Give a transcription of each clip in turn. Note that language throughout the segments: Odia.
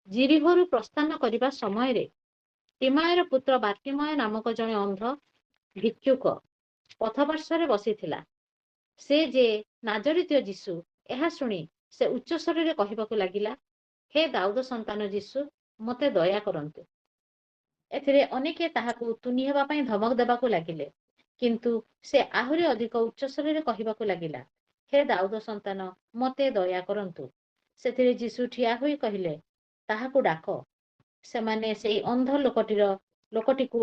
ଜିରିହରୁ ପ୍ରସ୍ଥାନ କରିବା ସମୟରେ ଟିମାୟର ପୁତ୍ର ବାର୍ଟିମୟ ନାମକ ଜଣେ ଅନ୍ଧ ଭିକ୍ଷୁକ ପଥପାର୍ଶ୍ୱରେ ବସିଥିଲା। ସେ ଯେ ନାଜରିତୀୟ ଯୀଶୁ ଏହା ଶୁଣି ସେ ଉଚ୍ଚ ସ୍ୱରରେ କହିବାକୁ ଲାଗିଲା, ହେ ଦାଉଦ ସନ୍ତାନ ଯୀଶୁ, ମୋତେ ଦୟା କରନ୍ତୁ। ଏଥିରେ ଅନେକେ ତାହାକୁ ତୁନି ହେବା ପାଇଁ ଧମକ ଦେବାକୁ ଲାଗିଲେ, କିନ୍ତୁ ସେ ଆହୁରି ଅଧିକ ଉଚ୍ଚ ସ୍ୱରରେ କହିବାକୁ ଲାଗିଲା, ହେ ଦାଉଦ ସନ୍ତାନ, ମୋତେ ଦୟା କରନ୍ତୁ। ସେଥିରେ ଯୀଶୁ ଠିଆ ହୋଇ କହିଲେ, ତାହାକୁ ଡାକ। ସେମାନେ ସେଇ ଅନ୍ଧ ଲୋକଟିକୁ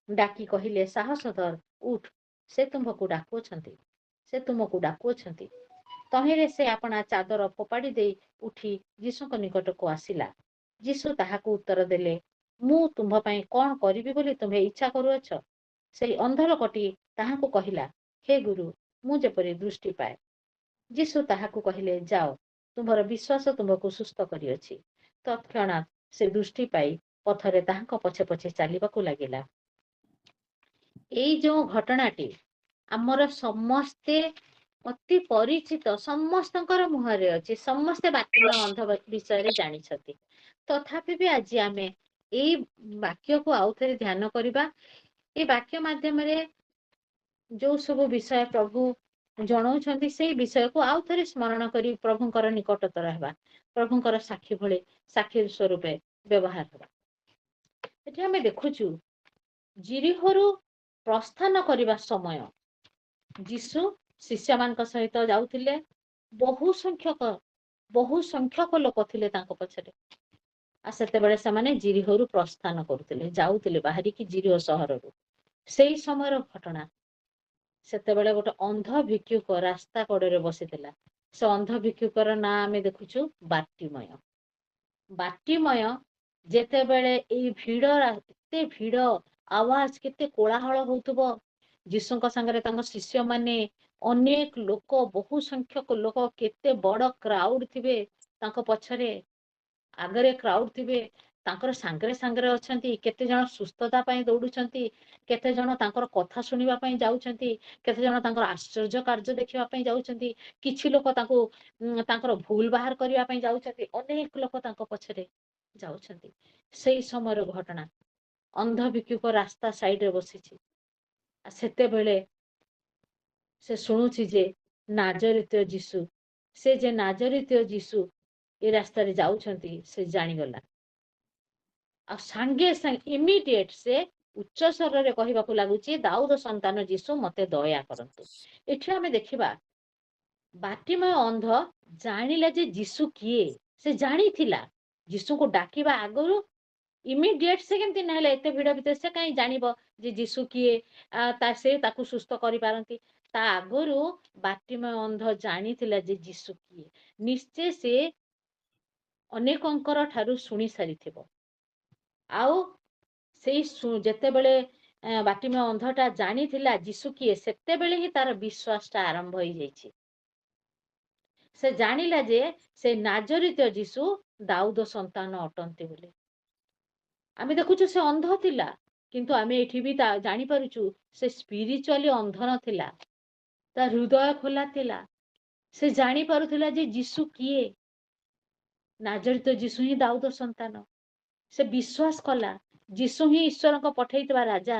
ଡାକି କହିଲେ, ସାହସ ଧର, ଉଠ, ସେ ତୁମକୁ ଡାକୁଅଛନ୍ତି। ତହିଁରେ ସେ ଆପଣା ଚାଦର ଫୋପାଡ଼ି ଦେଇ ଉଠି ଯୀଶୁଙ୍କ ନିକଟକୁ ଆସିଲା। ଯୀଶୁ ତାହାକୁ ଉତ୍ତର ଦେଲେ, ମୁଁ ତୁମ୍ଭ ପାଇଁ କଣ କରିବି ବୋଲି ତୁମ୍ଭେ ଇଚ୍ଛା କରୁଅଛ? ସେଇ ଅନ୍ଧ ଲୋକଟି ତାହାକୁ କହିଲା, ହେ ଗୁରୁ, ମୁଁ ଯେପରି ଦୃଷ୍ଟି ପାଏ। ଯୀଶୁ ତାହାକୁ କହିଲେ, ଯାଅ, ତୁମ୍ଭର ବିଶ୍ୱାସ ତୁମ୍ଭକୁ ସୁସ୍ଥ କରିଅଛି। ତତ୍କ୍ଷଣାତ୍ ସେ ଦୃଷ୍ଟି ପାଇ ପଥରେ ତାହାଙ୍କ ପଛେ ପଛେ ଚାଲିବାକୁ ଲାଗିଲା। ଏଇ ଯୋଉ ଘଟଣାଟି ଆମର ସମସ୍ତେ ଅତି ପରିଚିତ, ସମସ୍ତଙ୍କର ମୁହଁରେ ଅଛି, ସମସ୍ତେ ବାର୍ଟିମେୟ ଅନ୍ଧ ବିଷୟରେ ଜାଣିଛନ୍ତି। ତଥାପି ବି ଆଜି ଆମେ ଏଇ ବାକ୍ୟକୁ ଆଉଥରେ ଧ୍ୟାନ କରିବା। ଏଇ ବାକ୍ୟ ମାଧ୍ୟମରେ ଯୋଉ ସବୁ ବିଷୟ ପ୍ରଭୁ ଜଣାଉଛନ୍ତି ସେଇ ବିଷୟକୁ ଆଉ ଥରେ ସ୍ମରଣ କରି ପ୍ରଭୁଙ୍କର ନିକଟତର ହେବା, ପ୍ରଭୁଙ୍କର ସାକ୍ଷୀ ଭଳି ସାକ୍ଷୀ ସ୍ୱରୂପେ ବ୍ୟବହାର ହେବା। ଏଠି ଆମେ ଦେଖୁଛୁ ଜିରିହରୁ ପ୍ରସ୍ଥାନ କରିବା ସମୟ ଯୀଶୁ ଶିଷ୍ୟମାନଙ୍କ ସହିତ ଯାଉଥିଲେ। ବହୁ ସଂଖ୍ୟକ ଲୋକ ଥିଲେ ତାଙ୍କ ପଛରେ। ଆଉ ସେତେବେଳେ ସେମାନେ ଜିରିହରୁ ପ୍ରସ୍ଥାନ କରୁଥିଲେ, ଯାଉଥିଲେ ବାହାରିକି ଜିରିହ ସହରରୁ। ସେଇ ସମୟର ଘଟଣା। ସେତେବେଳେ ଗୋଟେ ଅନ୍ଧ ଭିକ୍ଷୁକ ରାସ୍ତା କଡରେ ବସିଥିଲା। ସେ ଅନ୍ଧ ଭିକ୍ଷୁକର ନାଁ ଆମେ ଦେଖୁଛୁ ବାର୍ଟିମୟ। ବାର୍ଟିମୟ ଯେତେବେଳେ ଏଇ ଏତେ ଭିଡ, ଆୱାଜ, କେତେ କୋଳାହଳ ହଉଥିବ, ଯୀଶୁଙ୍କ ସାଙ୍ଗରେ ତାଙ୍କ ଶିଷ୍ୟମାନେ, ଅନେକ ଲୋକ, ବହୁ ସଂଖ୍ୟକ ଲୋକ, କେତେ ବଡ କ୍ରାଉଡ ଥିବେ ତାଙ୍କ ପଛରେ, ଆଗରେ କ୍ରାଉଡ ଥିବେ, ତାଙ୍କର ସାଙ୍ଗରେ ଅଛନ୍ତି। କେତେ ଜଣ ସୁସ୍ଥତା ପାଇଁ ଦୌଡୁଛନ୍ତି, କେତେ ଜଣ ତାଙ୍କର କଥା ଶୁଣିବା ପାଇଁ ଯାଉଛନ୍ତି, କେତେ ଜଣ ତାଙ୍କର ଆଶ୍ଚର୍ଯ୍ୟ କାର୍ଯ୍ୟ ଦେଖିବା ପାଇଁ ଯାଉଛନ୍ତି, କିଛି ଲୋକ ତାଙ୍କର ଭୁଲ ବାହାର କରିବା ପାଇଁ ଯାଉଛନ୍ତି, ଅନେକ ଲୋକ ତାଙ୍କ ପଛରେ ଯାଉଛନ୍ତି। ସେଇ ସମୟର ଘଟଣା। ଅନ୍ଧ ଭିକ୍ଷୁକ ରାସ୍ତା ସାଇଡରେ ବସିଛି। ସେତେବେଳେ ସେ ଶୁଣୁଛି ଯେ ନାଜରିତୀୟ ଯୀଶୁ, ସେ ଯେ ନାଜରିତୀୟ ଯୀଶୁ ଏ ରାସ୍ତାରେ ଯାଉଛନ୍ତି, ସେ ଜାଣିଗଲା। ଆଉ ସାଙ୍ଗେ ଇମିଡିଏଟ ସେ ଉଚ୍ଚ ସ୍ୱରରେ କହିବାକୁ ଲାଗୁଛି, ଦାଉଦ ସନ୍ତାନ ଯୀଶୁ, ମୋତେ ଦୟା କରନ୍ତୁ। ଏଠି ଆମେ ଦେଖିବା ବାର୍ଟିମେୟ ଅନ୍ଧ ଜାଣିଲା ଯେ ଯୀଶୁ କିଏ। ସେ ଜାଣିଥିଲା ଯୀଶୁଙ୍କୁ ଡାକିବା ଆଗରୁ। ଇମିଡିଏଟ ସେ କେମିତି ନହେଲେ, ଏତେ ଭିଡ ଭିତରେ ସେ କାହିଁ ଜାଣିବ ଯେ ଯୀଶୁ କିଏ, ସେ ତାକୁ ସୁସ୍ଥ କରିପାରନ୍ତି। ତା ଆଗରୁ ବାର୍ଟିମେୟ ଅନ୍ଧ ଜାଣିଥିଲା ଯେ ଯୀଶୁ କିଏ। ନିଶ୍ଚୟ ସେ ଅନେକଙ୍କର ଠାରୁ ଶୁଣି ସାରିଥିବ। ଆଉ ସେଇ ଯେତେବେଳେ ବାର୍ଟିମେୟ ଅନ୍ଧଟା ଜାଣିଥିଲା ଯୀଶୁ କିଏ, ସେତେବେଳେ ହିଁ ତାର ବିଶ୍ୱାସଟା ଆରମ୍ଭ ହେଇଯାଇଛି। ସେ ଜାଣିଲା ଯେ ସେ ନାଜରିତୀୟ ଯୀଶୁ ଦାଉଦ ସନ୍ତାନ ଅଟନ୍ତି ବୋଲି। ଆମେ ଦେଖୁଛୁ ସେ ଅନ୍ଧ ଥିଲା, କିନ୍ତୁ ଆମେ ଏଠି ବି ଜାଣିପାରୁଛୁ ସେ ସ୍ପିରିଚୁଆଲି ଅନ୍ଧ ନଥିଲା। ତା ହୃଦୟ ଖୋଲା ଥିଲା। ସେ ଜାଣିପାରୁଥିଲା ଯେ ଯୀଶୁ କିଏ। ନାଜରିତୀୟ ଯୀଶୁ ହିଁ ଦାଉଦ ସନ୍ତାନ। ସେ ବିଶ୍ୱାସ କଲା ଯୀଶୁ ହିଁ ଈଶ୍ୱରଙ୍କ ପଠେଇଥିବା ରାଜା,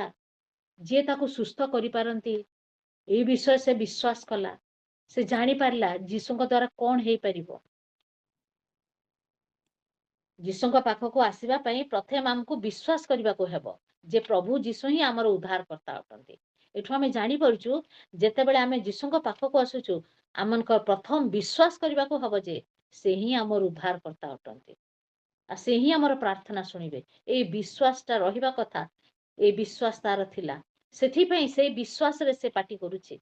ଯିଏ ତାକୁ ସୁସ୍ଥ କରିପାରନ୍ତି। ଏଇ ବିଷୟ ସେ ବିଶ୍ୱାସ କଲା। ସେ ଜାଣିପାରିଲା ଯୀଶୁଙ୍କ ଦ୍ୱାରା କଣ ହେଇପାରିବ। ଯୀଶୁଙ୍କ ପାଖକୁ ଆସିବା ପାଇଁ ପ୍ରଥମେ ଆମକୁ ବିଶ୍ୱାସ କରିବାକୁ ହେବ ଯେ ପ୍ରଭୁ ଯୀଶୁ ହିଁ ଆମର ଉଦ୍ଧାରକର୍ତ୍ତା ଅଟନ୍ତି। ଏଠୁ ଆମେ ଜାଣିପାରୁଛୁ ଯେତେବେଳେ ଆମେ ଯୀଶୁଙ୍କ ପାଖକୁ ଆସୁଛୁ, ଆମଙ୍କର ପ୍ରଥମ ବିଶ୍ୱାସ କରିବାକୁ ହବ ଯେ ସେ ହିଁ ଆମର ଉଦ୍ଧାରକର୍ତ୍ତା ଅଟନ୍ତି। ଆଉ ସେ ହିଁ ଆମର ପ୍ରାର୍ଥନା ଶୁଣିବେ। ଏଇ ବିଶ୍ୱାସଟା ରହିବା କଥା। ଏଇ ବିଶ୍ୱାସ ତାର ଥିଲା। ସେଥିପାଇଁ ସେଇ ବିଶ୍ୱାସରେ ସେ ପାଟି କରୁଛି।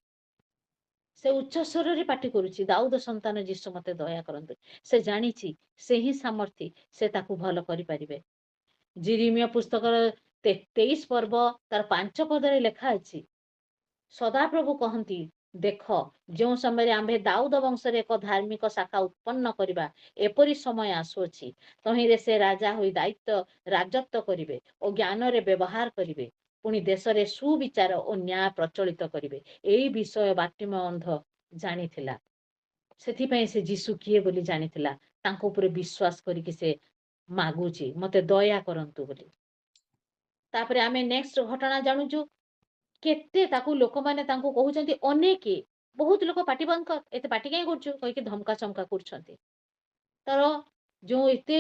ସେ ଉଚ୍ଚ ସ୍ୱରରେ ପାଟି କରୁଛି, ଦାଉଦ ସନ୍ତାନ ଯୀଶୁ, ମୋତେ ଦୟା କରନ୍ତୁ। ସେ ଜାଣିଛି ସେ ହିଁ ସାମର୍ଥ୍ୟ, ସେ ତାକୁ ଭଲ କରିପାରିବେ। ଜିରିମିୟ ପୁସ୍ତକର 23 ପର୍ବ ତାର 5 ପଦରେ ଲେଖା ଅଛି, ସଦାପ୍ରଭୁ କହନ୍ତି, ଦେଖ, ଯେଉଁ ସମୟରେ ଆମ୍ଭେ ଦାଉଦ ବଂଶରେ ଏକ ଧାର୍ମିକ ଶାଖା ଉତ୍ପନ୍ନ କରିବା, ଏପରି ସମୟ ଆସୁଅଛି, ତହିଁରେ ସେ ରାଜା ହୋଇ ରାଜତ୍ୱ କରିବେ ଓ ଜ୍ଞାନରେ ବ୍ୟବହାର କରିବେ, ପୁଣି ଦେଶରେ ସୁବିଚାର ଓ ନ୍ୟାୟ ପ୍ରଚଳିତ କରିବେ। ଏଇ ବିଷୟ ବାର୍ଟିମେୟ ଅନ୍ଧ ଜାଣିଥିଲା। ସେଥିପାଇଁ ସେ ଯୀଶୁ କିଏ ବୋଲି ଜାଣିଥିଲା। ତାଙ୍କ ଉପରେ ବିଶ୍ୱାସ କରିକି ସେ ମାଗୁଛି ମତେ ଦୟା କରନ୍ତୁ ବୋଲି। ତାପରେ ଆମେ ନେକ୍ସଟ ଘଟଣା ଜାଣୁଛୁ, କେତେ ତାକୁ ଲୋକମାନେ ତାଙ୍କୁ କହୁଛନ୍ତି ଅନେକ, ବହୁତ ଲୋକ ପାଟି ବନ୍ଦ କର, ଏତେ ପାଟି କାହିଁ କରୁଛୁ କହିକି ଧମକା ଚମକା କରୁଛନ୍ତି। ତାର ଯୋଉ ଏତେ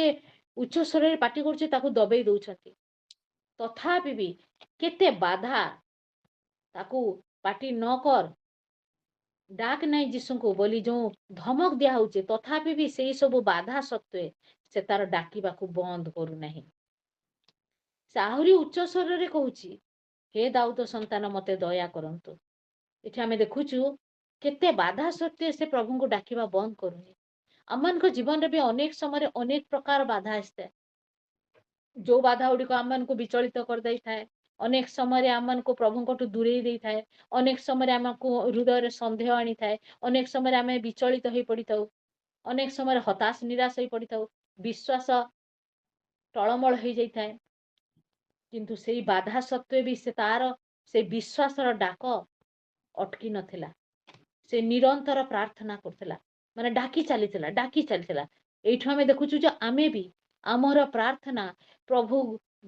ଉଚ୍ଚ ସ୍ୱରରେ ପାଟି କରୁଛି ତାକୁ ଦବେଇ ଦଉଛନ୍ତି। ତଥାପି ବି କେତେ ବାଧା, ତାକୁ ପାଟି ନ କର, ଡାକ ନାହିଁ ଯୀଶୁଙ୍କୁ ବୋଲି ଯୋଉ ଧମକ ଦିଆ ହଉଛି, ତଥାପି ବି ସେଇ ସବୁ ବାଧା ସତ୍ତ୍ୱେ ସେ ତାର ଡାକିବାକୁ ବନ୍ଦ କରୁନାହିଁ। ସେ ଆହୁରି ଉଚ୍ଚ ସ୍ୱରରେ କହୁଛି, ହେ ଦାଉଦ ସନ୍ତାନ ମତେ ଦୟା କରନ୍ତୁ। ଏଠି ଆମେ ଦେଖୁଛୁ କେତେ ବାଧା ସତ୍ତ୍ୱେ ସେ ପ୍ରଭୁଙ୍କୁ ଡାକିବା ବନ୍ଦ କରୁନି। ଆମମାନଙ୍କ ଜୀବନରେ ବି ଅନେକ ସମୟରେ ଅନେକ ପ୍ରକାର ବାଧା ଆସିଥାଏ, ଯୋଉ ବାଧା ଗୁଡିକ ଆମମାନଙ୍କୁ ବିଚଳିତ କରିଦେଇଥାଏ, ଅନେକ ସମୟରେ ଆମମାନଙ୍କୁ ପ୍ରଭୁଙ୍କଠୁ ଦୂରେଇ ଦେଇଥାଏ, ଅନେକ ସମୟରେ ଆମକୁ ହୃଦୟରେ ସନ୍ଦେହ ଆଣିଥାଏ, ଅନେକ ସମୟରେ ଆମେ ବିଚଳିତ ହେଇ ପଡିଥାଉ, ଅନେକ ସମୟରେ ହତାଶ ନିରାଶ ହେଇ ପଡିଥାଉ, ବିଶ୍ୱାସ ଟଳମଳ ହେଇଯାଇଥାଏ। କିନ୍ତୁ ସେଇ ବାଧା ସତ୍ତ୍ୱେ ବି ସେ ତାର ସେ ବିଶ୍ୱାସର ଡାକ ଅଟକି ନଥିଲା। ସେ ନିରନ୍ତର ପ୍ରାର୍ଥନା କରୁଥିଲା, ମାନେ ଡାକି ଚାଲିଥିଲା। ଏଇଠୁ ଆମେ ଦେଖୁଛୁ ଯେ ଆମେ ବି ଆମର ପ୍ରାର୍ଥନା ପ୍ରଭୁ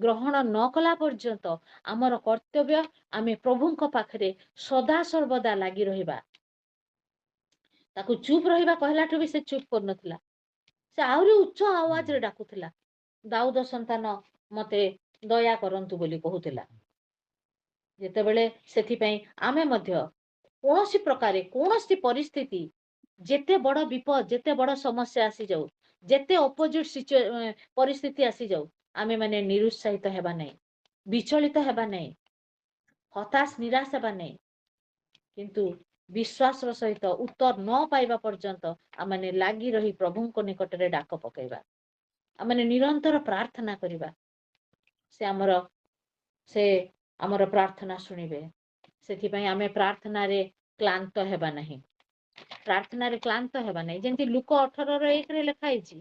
ଗ୍ରହଣ ନ କଲା ପର୍ଯ୍ୟନ୍ତ ଆମର କର୍ତ୍ତବ୍ୟ, ଆମେ ପ୍ରଭୁଙ୍କ ପାଖରେ ସଦା ସର୍ବଦା ଲାଗି ରହିବା। ତାକୁ ଚୁପ ରହିବା କହିଲାଠୁ ବି ସେ ଚୁପ କରୁନଥିଲା, ସେ ଆହୁରି ଉଚ୍ଚ ଆୱାଜରେ ଡାକୁଥିଲା, ଦାଉଦ ସନ୍ତାନ ମତେ ଦୟା କରନ୍ତୁ ବୋଲି କହୁଥିଲା। ଯେତେବେଳେ ସେଥିପାଇଁ ଆମେ ମଧ୍ୟ କୌଣସି ପ୍ରକାରେ କୌଣସି ପରିସ୍ଥିତି, ଯେତେ ବଡ ବିପଦ, ଯେତେ ବଡ ସମସ୍ୟା ଆସିଯାଉ, ଯେତେ ଅପୋଜିଟ ପରିସ୍ଥିତି ଆସିଯାଉ, ଆମେ ମାନେ ନିରୁତ୍ସାହିତ ହେବା ନାହିଁ, ବିଚଳିତ ହେବା ନାହିଁ, ହତାଶ ନିରାଶ ହେବା ନାହିଁ, କିନ୍ତୁ ବିଶ୍ୱାସର ସହିତ ଉତ୍ତର ନ ପାଇବା ପର୍ଯ୍ୟନ୍ତ ଆମେ ଲାଗି ରହି ପ୍ରଭୁଙ୍କ ନିକଟରେ ଡାକ ପକେଇବା, ଆମେ ନିରନ୍ତର ପ୍ରାର୍ଥନା କରିବା। ସେ ଆମର ପ୍ରାର୍ଥନା ଶୁଣିବେ। ସେଥିପାଇଁ ଆମେ ପ୍ରାର୍ଥନାରେ କ୍ଳାନ୍ତ ହେବା ନାହିଁ, ପ୍ରାର୍ଥନାରେ କ୍ଳାନ୍ତ ହେବା ନାହିଁ। ଯେମିତି ଲୁକ 18:1 ଲେଖା ହେଇଛି,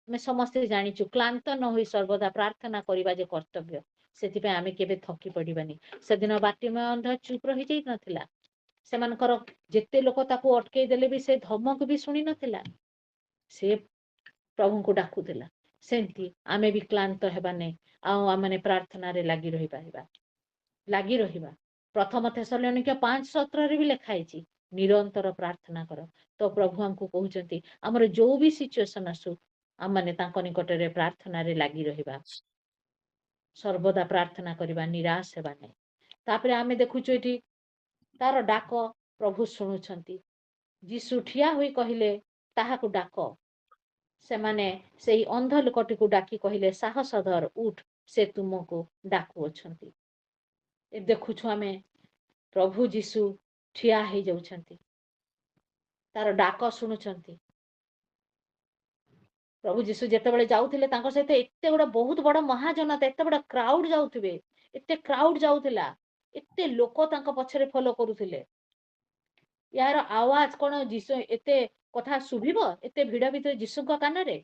ଆମେ ସମସ୍ତେ ଜାଣିଛୁ, କ୍ଳାନ୍ତ ନ ହୋଇ ସର୍ବଦା ପ୍ରାର୍ଥନା କରିବା ଯେ କର୍ତ୍ତବ୍ୟ। ସେଥିପାଇଁ ଆମେ କେବେ ଥକି ପଡିବାନି। ସେଦିନ ବାଟିମେୟ ଅନ୍ଧ ଚୁପ ରହିଯାଇ ନଥିଲା, ସେମାନଙ୍କର ଯେତେ ଲୋକ ତାକୁ ଅଟକେଇ ଦେଲେ ବି ସେ ଧମକ ବି ଶୁଣି ନଥିଲା, ସେ ପ୍ରଭୁଙ୍କୁ ଡାକୁଥିଲା। ସେମିତି ଆମେ ବି କ୍ଳାନ୍ତ ହେବା ନାହିଁ, ଆଉ ଆମେ ପ୍ରାର୍ଥନାରେ ଲାଗି ରହିବା। ପ୍ରଥମ ଥେସଲୋନିକ୍ୟ 5:17 ବି ଲେଖା ହେଇଛି, ନିରନ୍ତର ପ୍ରାର୍ଥନା କର। ତ ପ୍ରଭୁ ଆମକୁ କହୁଛନ୍ତି, ଆମର ଯୋଉ ବି ସିଚୁଏସନ ଆସୁ, ଆମେ ତାଙ୍କ ନିକଟରେ ପ୍ରାର୍ଥନାରେ ଲାଗି ରହିବା, ସର୍ବଦା ପ୍ରାର୍ଥନା କରିବା, ନିରାଶ ହେବା ନାହିଁ। ତାପରେ ଆମେ ଦେଖୁଛୁ ଏଠି ତାର ଡାକ ପ୍ରଭୁ ଶୁଣୁଛନ୍ତି। ଯୀଶୁ ଠିଆ ହୋଇ କହିଲେ, ତାହାକୁ ଡାକ। ସେମାନେ ସେଇ ଅନ୍ଧ ଲୋକଟିକୁ ଡାକି କହିଲେ, ସାହସ ଧର, ଉଠ, ସେ ତୁମକୁ ଡାକୁଅଛନ୍ତି। ଦେଖୁଛୁ ଆମେ ପ୍ରଭୁ ଯୀଶୁ ଠିଆ ହେଇଯାଉଛନ୍ତି, ତାର ଡାକ ଶୁଣୁଛନ୍ତି। ପ୍ରଭୁ ଯୀଶୁ ଯେତେବେଳେ ଯାଉଥିଲେ, ତାଙ୍କ ସହିତ ଏତେ ଗୋଟେ ବହୁତ ବଡ ମହାଜନତା, ଏତେ ବଡ କ୍ରାଉଡ ଯାଉଥିବେ, ଏତେ କ୍ରାଉଡ ଯାଉଥିଲା, ଏତେ ଲୋକ ତାଙ୍କ ପଛରେ ଫଲୋ କରୁଥିଲେ। ୟାର ଆୱାଜ କଣ ଯୀଶୁ ଏତେ କଥା ଶୁଭିବ ଏତେ ଭିଡ ଭିତରେ ଯୀଶୁଙ୍କ କାନରେ?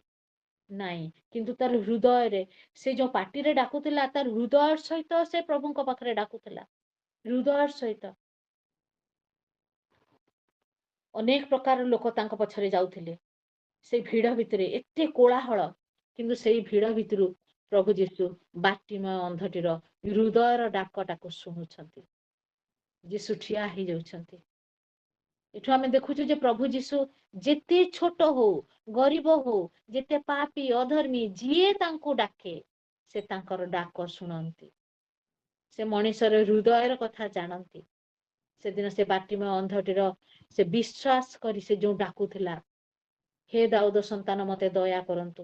ନାଇଁ, କିନ୍ତୁ ତାର ହୃଦୟରେ, ସେ ଯୋଉ ପାଟିରେ ଡାକୁଥିଲା, ତାର ହୃଦୟ ସହିତ ସେ ପ୍ରଭୁଙ୍କ ପାଖରେ ଡାକୁଥିଲା, ହୃଦୟ ସହିତ। ଅନେକ ପ୍ରକାର ଲୋକ ତାଙ୍କ ପଛରେ ଯାଉଥିଲେ, ସେଇ ଭିଡ ଭିତରେ ଏତେ କୋଳାହଳ, କିନ୍ତୁ ସେଇ ଭିଡ ଭିତରୁ ପ୍ରଭୁ ଯୀଶୁ ବାଟିମୟ ଅନ୍ଧଟିର ହୃଦୟର ଡାକଟାକୁ ଶୁଣୁଛନ୍ତି। ଯୀଶୁ ଠିଆ ହେଇଯାଉଛନ୍ତି। ଏଠୁ ଆମେ ଦେଖୁଛୁ ଯେ ପ୍ରଭୁ ଯୀଶୁ ଯେତେ ଛୋଟ ହଉ, ଗରିବ ହଉ, ଯେତେ ପାପୀ ଅଧର୍ମୀ, ଯିଏ ତାଙ୍କୁ ଡାକେ, ସେ ତାଙ୍କର ଡାକ ଶୁଣନ୍ତି। ସେ ମଣିଷର ହୃଦୟର କଥା ଜାଣନ୍ତି। ସେଦିନ ସେ ବାଟିମୟ ଅନ୍ଧଟିର ସେ ବିଶ୍ୱାସ କରି ସେ ଯୋଉ ଡାକୁଥିଲା, ହେ ଦାଉଦ ସନ୍ତାନ ମତେ ଦୟା କରନ୍ତୁ,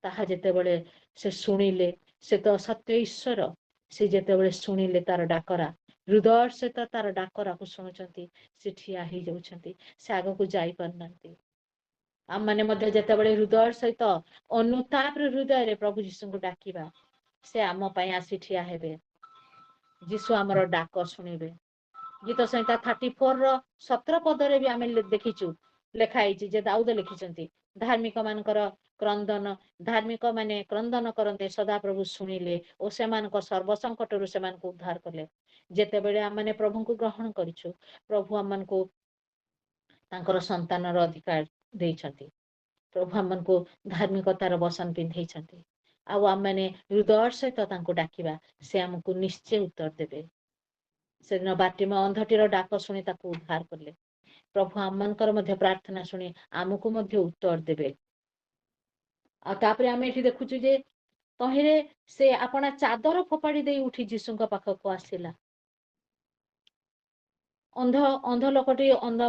ତାହା ଯେତେବେଳେ ସେ ଶୁଣିଲେ, ସେ ତ ସତ୍ୟ ଈଶ୍ୱର, ସେ ଯେତେବେଳେ ଶୁଣିଲେ ତାର ଡାକରା, ହୃଦୟ ସହିତ ତାର ଡାକରାକୁ ଶୁଣୁଛନ୍ତି, ସେ ଠିଆ ହେଇଯାଉଛନ୍ତି, ସେ ଆଗକୁ ଯାଇ ପାରୁନାହାନ୍ତି। ଆମମାନେ ମଧ୍ୟ ଯେତେବେଳେ ହୃଦୟ ସହିତ ଅନୁତାପର ହୃଦୟରେ ପ୍ରଭୁ ଯୀଶୁଙ୍କୁ ଡାକିବା, ସେ ଆମ ପାଇଁ ଆସି ଠିଆ ହେବେ। ଯୀଶୁ ଆମର ଡାକ ଶୁଣିବେ। ଗୀତ ସଂହିତା 34:17 ପଦରେ ବି ଆମେ ଦେଖିଛୁ, ଲେଖା ହେଇଛି ଯେ ଦାଉଦ ଲେଖିଛନ୍ତି, ଧାର୍ମିକ ମାନେ କ୍ରନ୍ଦନ କରନ୍ତେ ସଦାପ୍ରଭୁ ଶୁଣିଲେ ଓ ସେମାନଙ୍କ ସର୍ବସଙ୍କଟରୁ ସେମାନଙ୍କୁ ଉଦ୍ଧାର କଲେ। ଯେତେବେଳେ ଆମେ ପ୍ରଭୁଙ୍କୁ ଗ୍ରହଣ କରିଛୁ, ପ୍ରଭୁ ଆମମାନଙ୍କୁ ତାଙ୍କର ସନ୍ତାନର ଅଧିକାର ଦେଇଛନ୍ତି। ପ୍ରଭୁ ଆମମାନଙ୍କୁ ଧାର୍ମିକତାର ବସନ ପିନ୍ଧେଇଛନ୍ତି। ଆଉ ଆମେ ହୃଦୟ ସହିତ ତାଙ୍କୁ ଡାକିବା, ସେ ଆମକୁ ନିଶ୍ଚୟ ଉତ୍ତର ଦେବେ। ସେଦିନ ବାଟିମ ଅନ୍ଧଟିର ଡାକ ଶୁଣି ତାକୁ ଉଦ୍ଧାର କଲେ। ପ୍ରଭୁ ଆମମାନଙ୍କର ମଧ୍ୟ ପ୍ରାର୍ଥନା ଶୁଣି ଆମକୁ ମଧ୍ୟ ଉତ୍ତର ଦେବେ। ଆଉ ତାପରେ ଆମେ ଏଠି ଦେଖୁଛୁ ଯେ ତହିଁରେ ସେ ଆପଣା ଚାଦର ଫୋପାଡ଼ି ଦେଇ ଉଠି ଯୀଶୁଙ୍କ ପାଖକୁ ଆସିଲା। ଅନ୍ଧ ଲୋକଟି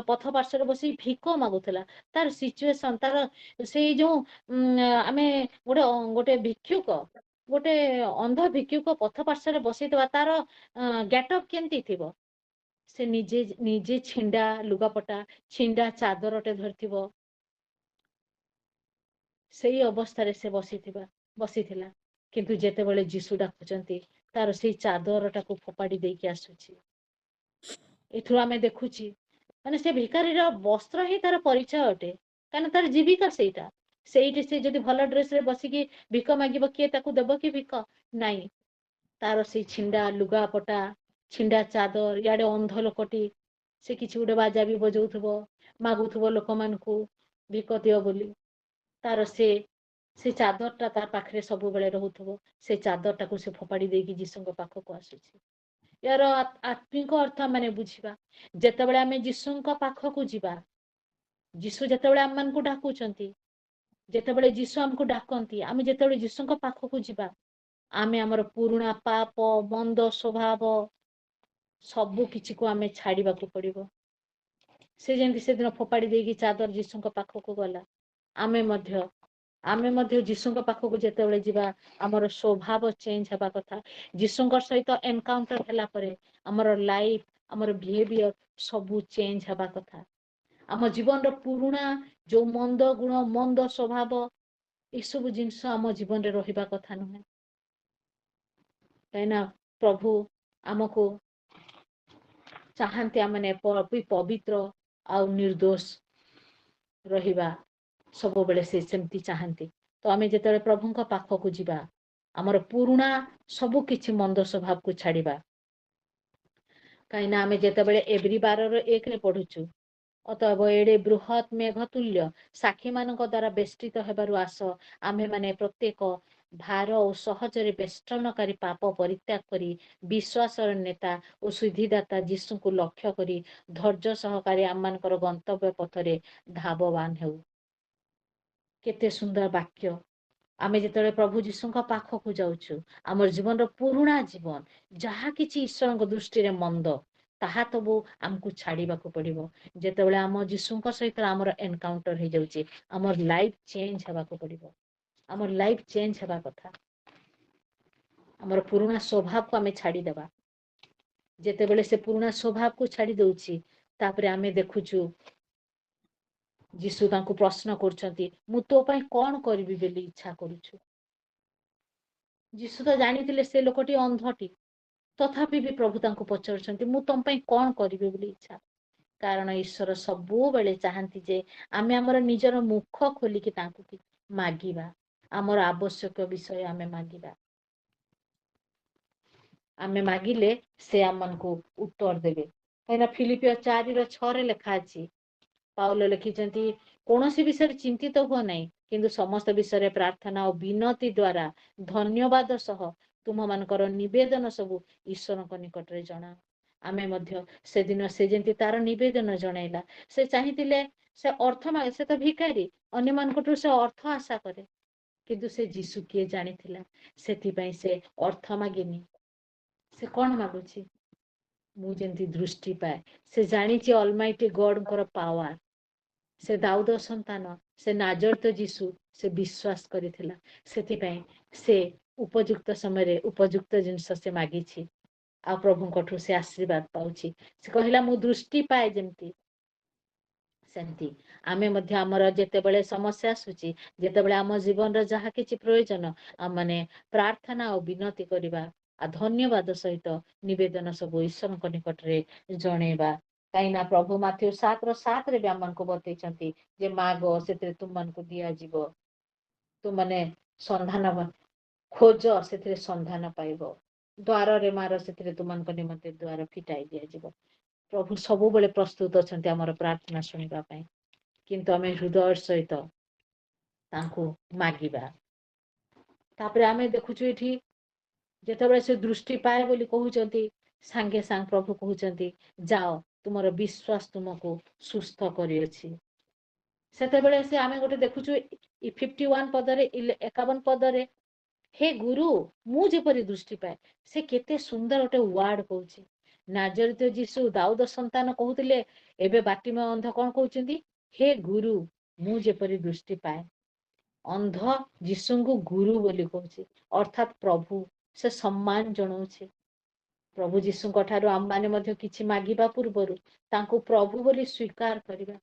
ପଥ ପାର୍ଶ୍ୱରେ ବସି ଭିକ ମାଗୁଥିଲା। ତାର ସିଚୁଏସନ, ତାର ସେଇ ଯୋଉ ଆମେ ଗୋଟେ ଭିକ୍ଷୁକ, ଗୋଟେ ଅନ୍ଧ ଭିକ୍ଷୁକ ପଥ ପାର୍ଶ୍ୱରେ ବସିଥିବା, ତାର ଗେଟଅପ୍ କେମିତି ଥିବ? ସେ ନିଜେ ଛିଣ୍ଡା ଲୁଗାପଟା, ଛିଣ୍ଡା ଚାଦରଟେ ଧରିଥିବ, ସେଇ ଅବସ୍ଥାରେ ସେ ବସିଥିଲା। କିନ୍ତୁ ଯେତେବେଳେ ଯୀଶୁ ଡାକୁଛନ୍ତି, ତାର ସେଇ ଚାଦରଟାକୁ ଫୋପାଡ଼ି ଦେଇକି ଆସୁଛି। ଏଥିରୁ ଆମେ ଦେଖୁଛି ମାନେ ସେ ଭିକାରୀର ବସ୍ତ୍ର ହିଁ ତାର ପରିଚୟ ଅଟେ, କାରଣ ତାର ଜୀବିକା ସେଇଟା। ସେଇଠି ସେ ଯଦି ଭଲ ଡ୍ରେସରେ ବସିକି ଭିକ ମାଗିବ, କିଏ ତାକୁ ଦେବ କି ଭିକ? ନାଇଁ, ତାର ସେଇ ଛିଣ୍ଡା ଲୁଗାପଟା, ଛିଣ୍ଡା ଚାଦର, ଇଆଡେ ଅନ୍ଧ ଲୋକଟି, ସେ କିଛି ଗୋଟେ ବାଜା ବି ବଜଉଥିବ, ମାଗୁଥିବ ଲୋକମାନଙ୍କୁ ଭିକ ଦିଅ ବୋଲି। ତାର ସେ ଚାଦରଟା ତା ପାଖରେ ସବୁବେଳେ ରହୁଥିବ। ସେ ଚାଦରଟାକୁ ସେ ଫୋପାଡ଼ି ଦେଇକି ଯୀଶୁଙ୍କ ପାଖକୁ ଆସୁଛି। ୟାର ଆତ୍ମିକ ଅର୍ଥ ମାନେ ବୁଝିବା। ଯେତେବେଳେ ଆମେ ଯୀଶୁଙ୍କ ପାଖକୁ ଯିବା, ଯୀଶୁ ଯେତେବେଳେ ଆମମାନଙ୍କୁ ଡାକୁଛନ୍ତି, ଯେତେବେଳେ ଯୀଶୁ ଆମକୁ ଡାକନ୍ତି, ଆମେ ଯେତେବେଳେ ଯୀଶୁଙ୍କ ପାଖକୁ ଯିବା, ଆମେ ଆମର ପୁରୁଣା ପାପ, ମନ୍ଦ ସ୍ୱଭାବ, ସବୁ କିଛିକୁ ଆମେ ଛାଡିବାକୁ ପଡିବ। ସେ ଯେମିତି ସେଦିନ ଫୋପାଡ଼ି ଦେଇକି ଚାଦର ଯୀଶୁଙ୍କ ପାଖକୁ ଗଲା, ଆମେ ମଧ୍ୟ ଯୀଶୁଙ୍କ ପାଖକୁ ଯେତେବେଳେ ଯିବା, ଆମର ସ୍ୱଭାବ ଚେଞ୍ଜ ହେବା କଥା। ଯୀଶୁଙ୍କ ସହିତ ଏନକାଉଣ୍ଟର ହେଲା ପରେ ଆମର ଲାଇଫ, ଆମର ବିହେଭିୟର ସବୁ ଚେଞ୍ଜ ହେବା କଥା। ଆମ ଜୀବନର ପୁରୁଣା ଯୋଉ ମନ୍ଦ ଗୁଣ, ମନ୍ଦ ସ୍ୱଭାବ, ଏସବୁ ଜିନିଷ ଆମ ଜୀବନରେ ରହିବା କଥା ନୁହେଁ। କାହିଁକିନା ପ୍ରଭୁ ଆମକୁ ଚାହାନ୍ତି ଆମେ ପବିତ୍ର ଆଉ ନିର୍ଦ୍ଦୋଷ ରହିବା। ସବୁବେଳେ ସେ ସେମିତି ଚାହାନ୍ତି। ତ ଆମେ ଯେତେବେଳେ ପ୍ରଭୁଙ୍କ ପାଖକୁ ଯିବା, ଆମର ପୁରୁଣା ସବୁ କିଛି ମନ୍ଦ ସ୍ୱଭାବକୁ ଛାଡିବା। କାହିଁକିନା ଆମେ ଯେତେବେଳେ ଏବ୍ରି 12:1 ପଢୁଛୁ, ଅତଏବ ଏଡେ ବୃହତ୍ ମେଘ ତୁଲ୍ୟ ସାକ୍ଷୀ ମାନଙ୍କ ଦ୍ୱାରା ବେଷ୍ଟିତ ହେବାରୁ ଆସ, ଆମ୍ଭେମାନେ ପ୍ରତ୍ୟେକ ଭାର ଓ ସହଜରେ ବେଷ୍ଟନକାରୀ ପାପ ପରିତ୍ୟାଗ କରି ବିଶ୍ୱାସର ନେତା ଓ ସୁଧିଦାତା ଯୀଶୁଙ୍କୁ ଲକ୍ଷ୍ୟ କରି ଧୈର୍ଯ୍ୟ ସହକାରେ ଆମମାନଙ୍କର ଗନ୍ତବ୍ୟ ପଥରେ ଧାବବାନ ହେଉ। କେତେ ସୁନ୍ଦର ବାକ୍ୟ। ଆମେ ଯେତେବେଳେ ପ୍ରଭୁ ଯୀଶୁଙ୍କ ପାଖକୁ ଯାଉଛୁ, ଆମର ଜୀବନର ପୁରୁଣା ଜୀବନ, ଯାହା କିଛି ଈଶ୍ୱରଙ୍କ ଦୃଷ୍ଟିରେ ମନ୍ଦ, ତାହା ସବୁ ଆମକୁ ଛାଡିବାକୁ ପଡିବ। ଯେତେବେଳେ ଆମ ଯୀଶୁଙ୍କ ସହିତ ଆମର ଏନକାଉଣ୍ଟର ହେଇଯାଉଛି, ଆମର ଲାଇଫ ଚେଞ୍ଜ ହେବାକୁ ପଡିବ। ଆମର ଲାଇଫ ଚେଞ୍ଜ ହେବା କଥା। ଆମର ପୁରୁଣା ସ୍ୱଭାବକୁ ଆମେ ଛାଡିଦେବା। ଯେତେବେଳେ ସେ ପୁରୁଣା ସ୍ୱଭାବକୁ ଛାଡି ଦଉଛି, ତାପରେ ଆମେ ଦେଖୁଛୁ ଯୀଶୁ ତାଙ୍କୁ ପ୍ରଶ୍ନ କରୁଛନ୍ତି, ମୁଁ ତୋ ପାଇଁ କଣ କରିବି ବୋଲି ଇଚ୍ଛା କରୁଛୁ? ଯୀଶୁ ତ ଜାଣିଥିଲେ ସେ ଲୋକଟି ଅନ୍ଧଟି, ତଥାପି ବି ପ୍ରଭୁ ତାଙ୍କୁ ପଚାରୁଛନ୍ତି, ମୁଁ ତମ ପାଇଁ କଣ କରିବି ବୋଲି ଇଚ୍ଛା? କାରଣ ଈଶ୍ୱର ସବୁବେଳେ ଚାହାନ୍ତି ଯେ ଆମେ ଆମର ନିଜର ମୁଖ ଖୋଲିକି ତାଙ୍କୁ ମାଗିବା, ଆମର ଆବଶ୍ୟକ ବିଷୟ ଆମେ ମାଗିବା। ଆମେ ମାଗିଲେ ସେ ଆମମାନଙ୍କୁ ଉତ୍ତର ଦେବେ। କାହିଁକିନା ଫିଲିପିଓ 4:6 ଲେଖା ଅଛି, ପାଉଲ ଲେଖିଛନ୍ତି, କୌଣସି ବିଷୟରେ ଚିନ୍ତିତ ହୁଅ ନାହିଁ, କିନ୍ତୁ ସମସ୍ତ ବିଷୟରେ ପ୍ରାର୍ଥନା ଓ ବିନତି ଦ୍ୱାରା ଧନ୍ୟବାଦ ସହ ତୁମମାନଙ୍କର ନିବେଦନ ସବୁ ଈଶ୍ୱରଙ୍କ ନିକଟରେ ଜଣାଅ। ଆମେ ମଧ୍ୟ ସେଦିନ ସେ ଯେମିତି ତାର ନିବେଦନ ଜଣେଇଲା, ସେ ଚାହିଁଥିଲେ ସେ ଅର୍ଥ ମାଗେ, ସେ ତ ଭିକାରୀ, ଅନ୍ୟମାନଙ୍କଠୁ ସେ ଅର୍ଥ ଆଶା କରେ। କିନ୍ତୁ ସେ ଯୀଶୁ କିଏ ଜାଣିଥିଲା, ସେଥିପାଇଁ ସେ ଅର୍ଥ ମାଗିନି। ସେ କଣ ମାଗୁଛି? ମୁଁ ଯେମିତି ଦୃଷ୍ଟି ପାଏ। ସେ ଜାଣିଛି ଅଲମାଇଟି ଗଡଙ୍କର ପାୱାର। ସେ ଦାଉଦ ସନ୍ତାନ, ସେ ନାଜରତ ଯୀଶୁ ସେ ବିଶ୍ୱାସ କରିଥିଲା। ସେଥିପାଇଁ ସେ ଉପଯୁକ୍ତ ସମୟରେ ଉପଯୁକ୍ତ ଜିନିଷ ସେ ମାଗିଛି, ଆଉ ପ୍ରଭୁଙ୍କଠୁ ସେ ଆଶୀର୍ବାଦ ପାଉଛି। ସେ କହିଲା, ମୁଁ ଦୃଷ୍ଟି ପାଏ ଯେମିତି, ସେମିତି ଆମେ ମଧ୍ୟ ଆମର ଯେତେବେଳେ ସମସ୍ୟା ଆସୁଛି, ଯେତେବେଳେ ଆମ ଜୀବନର ଯାହା କିଛି ପ୍ରয়োଜନ, ଆମେ ପ୍ରାର୍ଥନା ଆଉ ବିନତି କରିବା, ଆଉ ଧନ୍ୟବାଦ ସହିତ ନିବେଦନ ସବୁ ଈଶ୍ୱରଙ୍କ ନିକଟରେ ଜଣେଇବା। କାହିଁକିନା ପ୍ରଭୁ ମାଥିଉ 7:7 ବି ଆମମାନଙ୍କୁ ବତେଇଛନ୍ତି ଯେ ମାଗ, ସେଥିରେ ତୁମମାନଙ୍କୁ ଦିଆଯିବ। ତୁମମାନେ ସନ୍ଧାନ ଖୋଜ, ସେଥିରେ ସନ୍ଧାନ ପାଇବ। ଦ୍ୱାରରେ ମାର, ସେଥିରେ ତୁମମାନଙ୍କ ନିମନ୍ତେ ଦ୍ୱାର ଫିଟାଇ ଦିଆଯିବ। ପ୍ରଭୁ ସବୁବେଳେ ପ୍ରସ୍ତୁତ ଅଛନ୍ତି ଆମର ପ୍ରାର୍ଥନା ଶୁଣିବା ପାଇଁ, କିନ୍ତୁ ଆମେ ହୃଦୟ ସହିତ ତାଙ୍କୁ ମାଗିବା। तापरे आमे देखुछु एठी जेतेबेले से दृष्टि पाए बोली कहउचंती सांगे सांग प्रभु कहउचंती जाओ तुमरो विश्वास तुमको सुस्थ करियछि। सेतेबेले से आमे गोटे देखुछु 51 पदरे 51 पदरे हे गुरु मु जेपरि दृष्टि पाए से केते सुंदर गोटे वर्ड कहउछि। नाजरित जीसु दाऊद संतान कहउतिले एबे बाटिमा अंध कोन कहउचंती हे गुरु मु जेपरि दृष्टि पाए। अंध जीशुଙ୍କୁ गुरु बोली कहउछि अर्थात प्रभु से सम्मान जणाउछि। प्रभु जीशुଙ୍କ ठाରୁ आम्माने ମଧ୍ୟ କିଛି ମାଗିବା ପୂର୍ବରୁ ତାଙ୍କୁ ପ୍ରଭୁ ବୋଲି ସ୍वीकार କରିବା।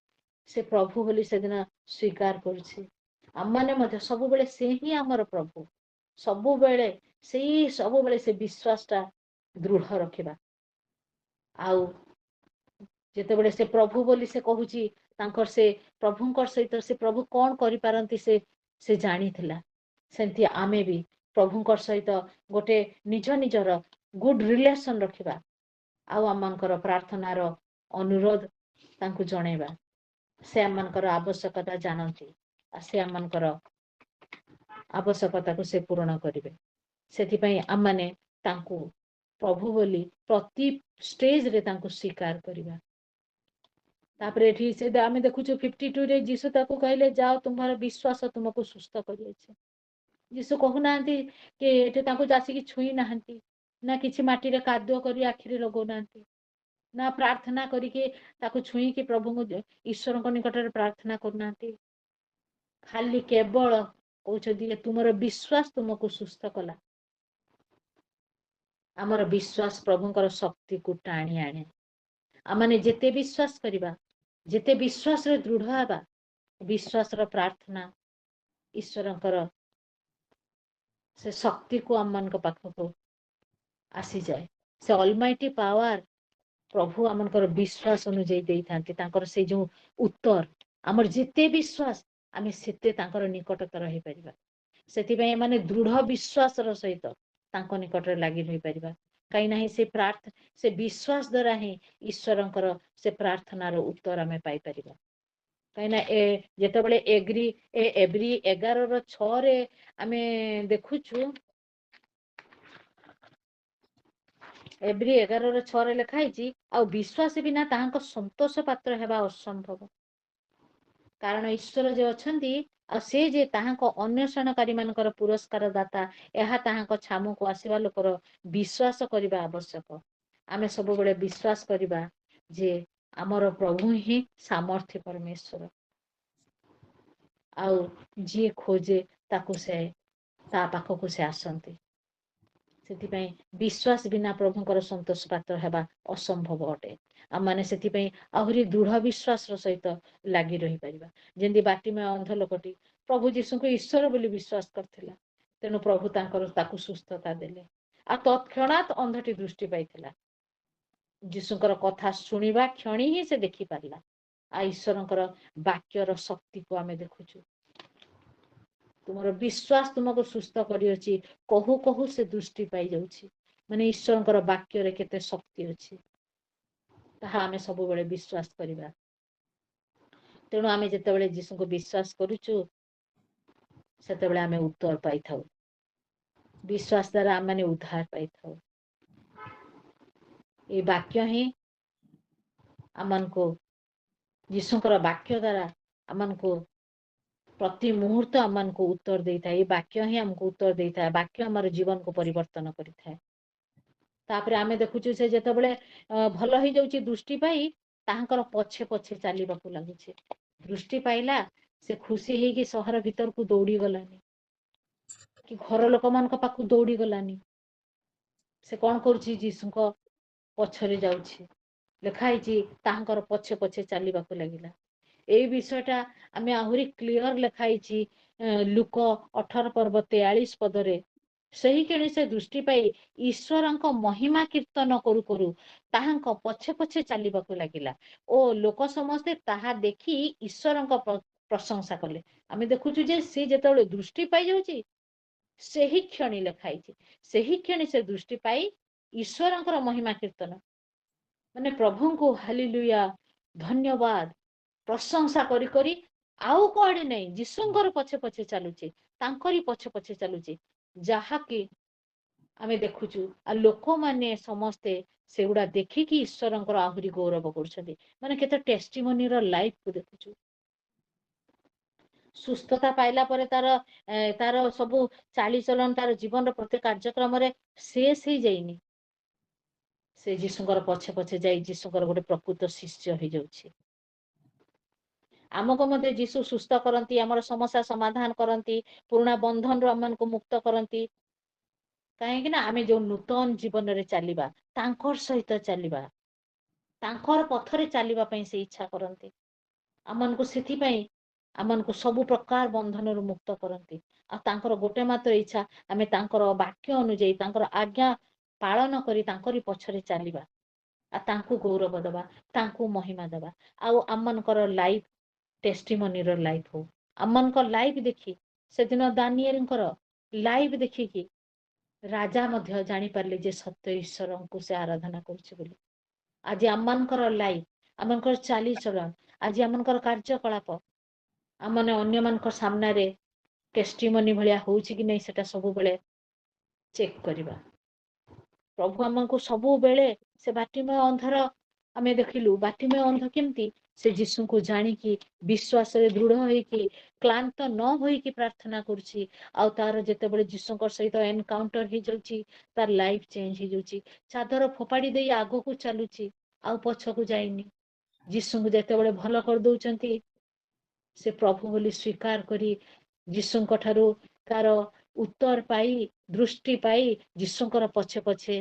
से प्रभु बोली से दिन स्वीकार करुछि। आम्माने ମଧ୍ୟ ସବୁବେଳେ से ही हमर प्रभु ସବୁବେଳେ से विश्वासटा दृढ़ रखिबा। आउ जेतेबेले से प्रभु बोली से कहूची तांकर से प्रभुंकर सहित से प्रभु कौन करि पारंती से जानिथिला। सेंती आमे भी प्रभुंकर सहित गोटे निज निजर गुड रिलेशन रखिबा। आउ आमंकर प्रार्थनार अनुरोध तांकु जणेबा। से आमंकर आवश्यकता जानନ୍ତି से आमंकर आवश्यकता को से पूर्ण करिवे। सेति पई आमाने तांकु प्रभु बोली प्रति स्टेज रे तांकु स्वीकार करिबा। तापरे एठी से आमे देखुछु 52 रे जीसु ताकु कहले जाओ तुम्हारा विश्वास तुमको सुस्थ करियछि। जीसु कहु नांती कि एठी तांकु जासी कि छुई नाहंती ना किछि माटी रे कादुओ करी आखिरे लगौ नांती ना प्रार्थना करी के ताकु छुई कि प्रभु को ईश्वर को निकट रे प्रार्थना करू नांती। खाली केवल कहउछदी तुमरो विश्वास तुमको सुस्थ कला। हमर विश्वास प्रभुंकर शक्ति को टाणी आणे। आमाने जेते विश्वास करिबा जेते विश्वास रे दृढ़ हबा विश्वास रो प्रार्थना ईश्वरंकर से शक्ति को आमन को पाख को आसी जाए। से ऑलमाइटी पावर प्रभु आमनकर विश्वास अनुଯାयी देई थांती तांकर से जो उत्तर हमर जेते विश्वास आमे सेते तांकर निकटतर रही परिबा। सेति पई माने दृढ़ विश्वास रो सहित तांको निकट रे लागि रही परिबा। काई नाही से विश्वास द्वारा ही ईश्वरंकर से प्रार्थनार उत्तर आमे पाई परिबा। काई ना जेतेबेले एब्री 11:6 रे आमे देखुछु एब्री 11:6 रे लिखा हैछि आ विश्वास बिना ताहांको संतोष पात्र हेबा असंभव। कारण ईश्वर जे अछंती आ से जे ताहांको अन्वेषणकारी मानकर पुरस्कार दाता एहा ताहांको छामु को आसीबा लोकर विश्वास करिबा आवश्यक। आमे सब बेले विश्वास करिबा जे हमर प्रभु ही सामर्थ्य परमेश्वर आउ जी खोजे ताकु से ता पाखकु से आसंती। सेति पई विश्वास बिना प्रभुंकर संतोष पात्र हेबा असंभव अटे। आमाने सेति पई आहुरी दृढ़ विश्वास रो सहित लागि रही परिबा। जेंदी बाटी में अंध लोकटी प्रभु जीशु को ईश्वर बोली विश्वास करथिला तेनु प्रभु तांकर ताकु सुस्थता देले आ तत्क्षणात अंधटी दृष्टि पाइथिला। जीशुंकर कथा सुनिबा क्षणी ही से देखि पारला। आ ईश्वरंकर वाक्यर शक्ति को आमे देखुछु। तुमरो विश्वास तुमको सुस्थ करियछि कहू कहू से दृष्टि पाई जाउछि। माने ईश्वरंकर वाक्य रे केते शक्ति अछि ताहा आमे सब बेले विश्वास करिबा। तेणु आमे जेतेबेले जीशु को विश्वास करूछु सेतेबेले आमे उत्तर पाई थाउ। विश्वास द्वारा आमे उद्धार पाई थाउ। ए वाक्य ही आमन को जीशुंकर वाक्य द्वारा आमन को प्रति मुहूर्त आमन को उत्तर देता है। वाक्य ही हमको उत्तर देता है। वाक्य हमारे जीवन को परिवर्तन करता है। तापरे आमे देखुछु से जेतेबेले भल ही जाउछि दृष्टि पाई ताहांकर पछे पछे चालिबाकू लागुछि। दृष्टि पाइला से खुशी हे कि शहर भीतर को दौड़ी गलानी कि घर लोक मान को पाखु दौड़ी गलानी। से कौन करुछि जीशुंको पछरे जाउछि। लेखा हैछि ताहांकर पछे पछे चालिबाकू लागिला। ए विषयटा आमे आहुरी क्लियर लेखा हैछि लूक 18 पर्व 43 पदरे सही केणी से दृष्टि पाई ईश्वरंको महिमा कीर्तन करू करू ताहांको पछे पछे चालिबाकू लागिला ओ लोक समस्ते ताहा देखि ईश्वरंको प्रशंसा कले। आमे देखुछु जे से जेतेबेले दृष्टि पाई जाउछि सही क्षणी लेखा हैछि सही क्षणी से दृष्टि पाई ईश्वरंकर महिमा कीर्तन माने प्रभुंको हालेलुया धन्यवाद प्रशंसा करी करी आउ कुआडे नहीं जीशुंकर पछे पछे चलुछि तांकरी पछे पछे चलुछि ଯାହାକି ଆମେ ଦେଖୁଛୁ ଆଉ ଲୋକମାନେ ସମସ୍ତେ ସେଗୁଡା ଦେଖିକି ଈଶ୍ୱରଙ୍କର ଆହୁରି ଗୌରବ କରୁଛନ୍ତି। ମାନେ କେତେ ଟେଷ୍ଟିମୋନିର ଲାଇଫକୁ ଦେଖୁଛୁ। ସୁସ୍ଥତା ପାଇଲା ପରେ ତାର ସବୁ ଚାଲିଚଳନ, ତାର ଜୀବନର ପ୍ରତି କାର୍ଯ୍ୟକ୍ରମରେ ଶେଷ ହେଇଯାଇନି। ସେ ଯୀଶୁଙ୍କର ପଛେ ପଛେ ଯାଇ ଯୀଶୁଙ୍କର ଗୋଟେ ପ୍ରକୃତ ଶିଷ୍ୟ ହେଇଯାଉଛି। ଆମକୁ ମଧ୍ୟ ଯୀଶୁ ସୁସ୍ଥ କରନ୍ତି, ଆମର ସମସ୍ୟା ସମାଧାନ କରନ୍ତି, ପୁରୁଣା ବନ୍ଧନରୁ ଆମମାନଙ୍କୁ ମୁକ୍ତ କରନ୍ତି। କାହିଁକି ନା ଆମେ ଯୋଉ ନୂତନ ଜୀବନରେ ଚାଲିବା, ତାଙ୍କର ସହିତ ଚାଲିବା, ତାଙ୍କର ପଥରେ ଚାଲିବା ପାଇଁ ସେ ଇଚ୍ଛା କରନ୍ତି। ଆମମାନଙ୍କୁ ସେଥିପାଇଁ ଆମମାନଙ୍କୁ ସବୁ ପ୍ରକାର ବନ୍ଧନରୁ ମୁକ୍ତ କରନ୍ତି। ଆଉ ତାଙ୍କର ଗୋଟେ ମାତ୍ର ଇଚ୍ଛା, ଆମେ ତାଙ୍କର ବାକ୍ୟ ଅନୁଯାୟୀ ତାଙ୍କର ଆଜ୍ଞା ପାଳନ କରି ତାଙ୍କରି ପଛରେ ଚାଲିବା, ଆଉ ତାଙ୍କୁ ଗୌରବ ଦେବା, ତାଙ୍କୁ ମହିମା ଦେବା। ଆଉ ଆମମାନଙ୍କର ଲାଇଫ ଟେଷ୍ଟିମୋନିର ଲାଇଫ ହଉ। ଆମମାନଙ୍କ ଲାଇଫ ଦେଖି, ସେଦିନ ଦାନିଏଲଙ୍କର ଲାଇଫ ଦେଖିକି ରାଜା ମଧ୍ୟ ଜାଣିପାରିଲେ ଯେ ସତ୍ୟ ଈଶ୍ୱରଙ୍କୁ ସେ ଆରାଧନା କରୁଛି ବୋଲି। ଆଜି ଆମମାନଙ୍କର ଲାଇଫ, ଆମମାନଙ୍କର ଚାଲିଚଳନ, ଆଜି ଆମମାନଙ୍କର କାର୍ଯ୍ୟକଳାପ ଆମମାନେ ଅନ୍ୟମାନଙ୍କ ସାମ୍ନାରେ ଟେଷ୍ଟିମୋନି ଭଳିଆ ହଉଛି କି ନାହିଁ ସେଟା ସବୁବେଳେ ଚେକ୍ କରିବା। ପ୍ରଭୁ ଆମକୁ ସବୁବେଳେ ସେ ବାଟିମୟ ଅନ୍ଧର ଆମେ ଦେଖିଲୁ, ବାଟିମୟ ଅନ୍ଧ କେମିତି ସେ ଯୀଶୁଙ୍କୁ ଜାଣିକି ବିଶ୍ୱାସରେ ଦୃଢ ହେଇକି କ୍ଳାନ୍ତ ନ ହୋଇକି ପ୍ରାର୍ଥନା କରୁଛି। ଆଉ ତାର ଯେତେବେଳେ ଯୀଶୁଙ୍କ ସହିତ ଏନକାଉଣ୍ଟର ହେଇଯାଉଛି, ତାର ଲାଇଫ ଚେଞ୍ଜ ହେଇଯାଉଛି। ଚାଦର ଫୋପାଡି ଦେଇ ଆଗକୁ ଚାଲୁଛି, ଆଉ ପଛକୁ ଯାଇନି। ଯୀଶୁଙ୍କୁ ଯେତେବେଳେ ଭଲ କରିଦଉଛନ୍ତି, ସେ ପ୍ରଭୁ ବୋଲି ସ୍ୱୀକାର କରି ଯୀଶୁଙ୍କ ଠାରୁ ତାର ଉତ୍ତର ପାଇ, ଦୃଷ୍ଟି ପାଇ ଯୀଶୁଙ୍କର ପଛେ ପଛେ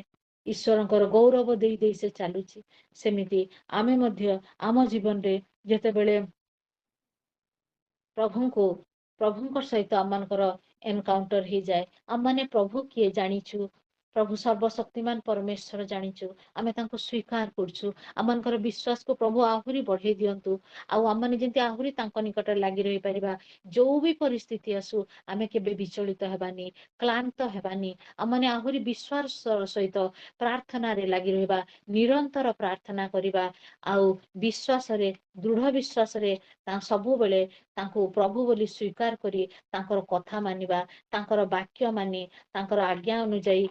ଈଶ୍ୱରଙ୍କର ଗୌରବ ଦେଇ ଦେଇ ସେ ଚାଲୁଛି। ସେମିତି ଆମେ ମଧ୍ୟ ଆମ ଜୀବନରେ ଯେତେବେଳେ ପ୍ରଭୁଙ୍କ ସହିତ ଆମମାନଙ୍କର ଏନକାଉଣ୍ଟର ହେଇଯାଏ, ଆମମାନେ ପ୍ରଭୁ କିଏ ଜାଣିଛୁ, ପ୍ରଭୁ ସର୍ବଶକ୍ତିମାନ ପରମେଶ୍ୱର ଜାଣିଛୁ, ଆମେ ତାଙ୍କୁ ସ୍ୱୀକାର କରୁଛୁ। ଆମମାନଙ୍କର ବିଶ୍ୱାସକୁ ପ୍ରଭୁ ଆହୁରି ବଢେଇ ଦିଅନ୍ତୁ। ଆଉ ଆମମାନେ ଯେମିତି ଆହୁରି ତାଙ୍କ ନିକଟରେ ଲାଗି ରହିପାରିବା। ଯୋଉ ବି ପରିସ୍ଥିତି ଆସୁ ଆମେ କେବେ ବିଚଳିତ ହେବାନି, କ୍ଳାନ୍ତ ହେବାନି। ଆମମାନେ ଆହୁରି ବିଶ୍ୱାସ ସହିତ ପ୍ରାର୍ଥନାରେ ଲାଗି ରହିବା, ନିରନ୍ତର ପ୍ରାର୍ଥନା କରିବା। ଆଉ ବିଶ୍ୱାସରେ, ଦୃଢ ବିଶ୍ୱାସରେ ସବୁବେଳେ ତାଙ୍କୁ ପ୍ରଭୁ ବୋଲି ସ୍ୱୀକାର କରି ତାଙ୍କର କଥା ମାନିବା, ତାଙ୍କର ବାକ୍ୟ ମାନି, ତାଙ୍କର ଆଜ୍ଞା ଅନୁଯାୟୀ,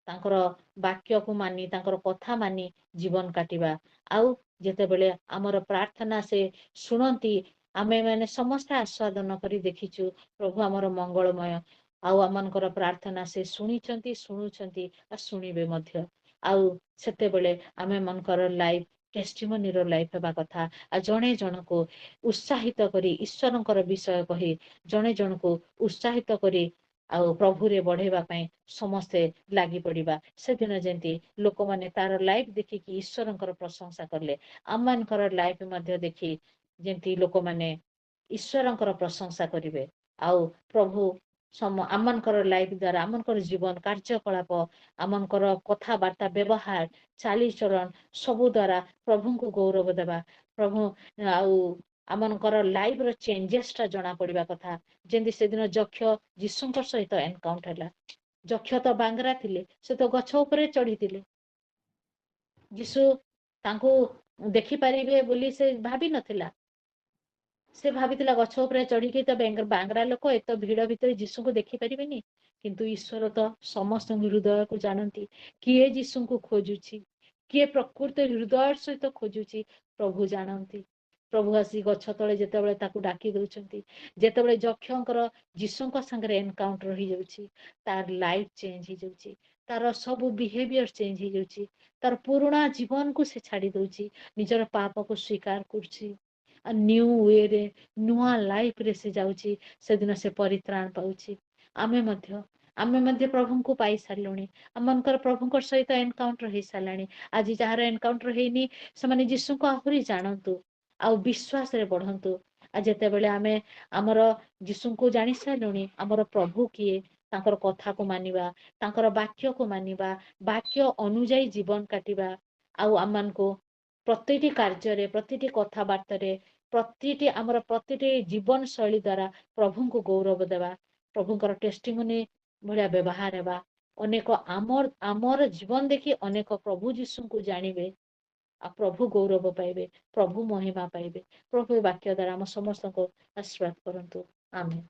ତାଙ୍କର ବାକ୍ୟକୁ ମାନି, ତାଙ୍କର କଥା ମାନି ଜୀବନ କାଟିବା। ଆଉ ଯେତେବେଳେ ଆମର ପ୍ରାର୍ଥନା ସେ ଶୁଣନ୍ତି, ଆମେ ମାନେ ସମସ୍ତେ ଆସ୍ୱାଦନ କରି ଦେଖିଛୁ ପ୍ରଭୁ ଆମର ମଙ୍ଗଳମୟ। ଆଉ ଆମମାନଙ୍କର ପ୍ରାର୍ଥନା ସେ ଶୁଣିଛନ୍ତି, ଶୁଣୁଛନ୍ତି ଆଉ ଶୁଣିବେ ମଧ୍ୟ। ଆଉ ସେତେବେଳେ ଆମେ ମାନଙ୍କର ଲାଇଫ ଟେଷ୍ଟିମୋନିର ଲାଇଫ ହେବା କଥା। ଆଉ ଜଣେ ଜଣକୁ ଉତ୍ସାହିତ କରି ଈଶ୍ୱରଙ୍କର ବିଷୟ କହି ଜଣେ ଜଣକୁ ଉତ୍ସାହିତ କରି ଆଉ ପ୍ରଭୁରେ ବଢେଇବା ପାଇଁ ସମସ୍ତେ ଲାଗି ପଡିବା। ସେଦିନ ଯେମିତି ଲୋକମାନେ ତାର ଲାଇଫ ଦେଖିକି ଈଶ୍ୱରଙ୍କର ପ୍ରଶଂସା କଲେ, ଆମମାନଙ୍କର ଲାଇଫ ମଧ୍ୟ ଦେଖି ଯେମିତି ଲୋକମାନେ ଈଶ୍ୱରଙ୍କର ପ୍ରଶଂସା କରିବେ। ଆଉ ପ୍ରଭୁ ଆମମାନଙ୍କର ଲାଇଫ ଦ୍ଵାରା, ଆମମାନଙ୍କର ଜୀବନ କାର୍ଯ୍ୟକଳାପ, ଆମମାନଙ୍କର କଥାବାର୍ତ୍ତା, ବ୍ୟବହାର, ଚାଲିଚଳନ ସବୁ ଦ୍ଵାରା ପ୍ରଭୁଙ୍କୁ ଗୌରବ ଦେବା। ପ୍ରଭୁ ଆଉ ଆମମାନଙ୍କର ଲାଇଫ ର ଚେଞ୍ଜେସ ଟା ଜଣା ପଡିବା କଥା। ଯେମିତି ସେଦିନ ଯକ୍ଷ ଯୀଶୁଙ୍କ ସହିତ ଏନକାଉଣ୍ଟର ହେଲା। ଯକ୍ଷ ତ ବାଙ୍ଗରା ଥିଲେ, ସେ ତ ଗଛ ଉପରେ ଚଢିଥିଲେ। ଯୀଶୁ ତାଙ୍କୁ ଦେଖିପାରିବେ ବୋଲି ସେ ଭାବି ନଥିଲା। ସେ ଭାବିଥିଲା ଗଛ ଉପରେ ଚଢିକି ତ ବାଙ୍ଗରା ଲୋକ ଏତ ଭିଡ ଭିତରେ ଯୀଶୁଙ୍କୁ ଦେଖିପାରିବେନି। କିନ୍ତୁ ଈଶ୍ୱର ତ ସମସ୍ତଙ୍କ ହୃଦୟକୁ ଜାଣନ୍ତି। କିଏ ଯୀଶୁଙ୍କୁ ଖୋଜୁଛି, କିଏ ପ୍ରକୃତ ହୃଦୟ ସହିତ ଖୋଜୁଛି, ପ୍ରଭୁ ଜାଣନ୍ତି। ପ୍ରଭୁ ଆସି ଗଛ ତଳେ ଯେତେବେଳେ ତାକୁ ଡାକି ଦଉଛନ୍ତି, ଯେତେବେଳେ ଯକ୍ଷଙ୍କର ଯୀଶୁଙ୍କ ସାଙ୍ଗରେ ଏନକାଉଣ୍ଟର ହେଇଯାଉଛି, ତାର ଲାଇଫ ଚେଞ୍ଜ ହେଇଯାଉଛି, ତାର ସବୁ ବିହେଭିୟର ଚେଞ୍ଜ ହେଇଯାଉଛି। ତାର ପୁରୁଣା ଜୀବନକୁ ସେ ଛାଡି ଦଉଛି, ନିଜର ପାପକୁ ସ୍ୱୀକାର କରୁଛି। ନ୍ୟୁ ୱେରେ, ନୂଆ ଲାଇଫ ରେ ସେ ଯାଉଛି। ସେଦିନ ସେ ପରିତ୍ରାଣ ପାଉଛି। ଆମେ ମଧ୍ୟ ପ୍ରଭୁଙ୍କୁ ପାଇ ସାରିଲୁଣି। ଆମମାନଙ୍କର ପ୍ରଭୁଙ୍କ ସହିତ ଏନକାଉଣ୍ଟର ହେଇ ସାରିଲାଣି। ଆଜି ଯାହାର ଏନକାଉଣ୍ଟର ହେଇନି, ସେମାନେ ଯୀଶୁଙ୍କୁ ଆହୁରି ଜାଣନ୍ତୁ ଆଉ ବିଶ୍ୱାସରେ ବଢନ୍ତୁ। ଆଉ ଯେତେବେଳେ ଆମେ ଆମର ଯୀଶୁଙ୍କୁ ଜାଣି ସାରିଲୁଣି, ଆମର ପ୍ରଭୁ କିଏ, ତାଙ୍କର କଥାକୁ ମାନିବା, ତାଙ୍କର ବାକ୍ୟକୁ ମାନିବା, ବାକ୍ୟ ଅନୁଯାୟୀ ଜୀବନ କାଟିବା। ଆଉ ଆମମାନଙ୍କୁ ପ୍ରତିଟି କାର୍ଯ୍ୟରେ, ପ୍ରତିଟି କଥାବାର୍ତ୍ତାରେ, ପ୍ରତିଟି ଜୀବନ ଶୈଳୀ ଦ୍ଵାରା ପ୍ରଭୁଙ୍କୁ ଗୌରବ ଦେବା। ପ୍ରଭୁଙ୍କର ଟେଷ୍ଟିମୋନି ଭଳିଆ ବ୍ୟବହାର ହେବା। ଅନେକ ଆମର ଜୀବନ ଦେଖି ଅନେକ ପ୍ରଭୁ ଯୀଶୁଙ୍କୁ ଜାଣିବେ। ଆଉ ପ୍ରଭୁ ଗୌରବ ପାଇବେ, ପ୍ରଭୁ ମହିମା ପାଇବେ। ପ୍ରଭୁ ଏ ବାକ୍ୟ ଦ୍ଵାରା ଆମ ସମସ୍ତଙ୍କୁ ଆଶୀର୍ବାଦ କରନ୍ତୁ। ଆମେନ୍।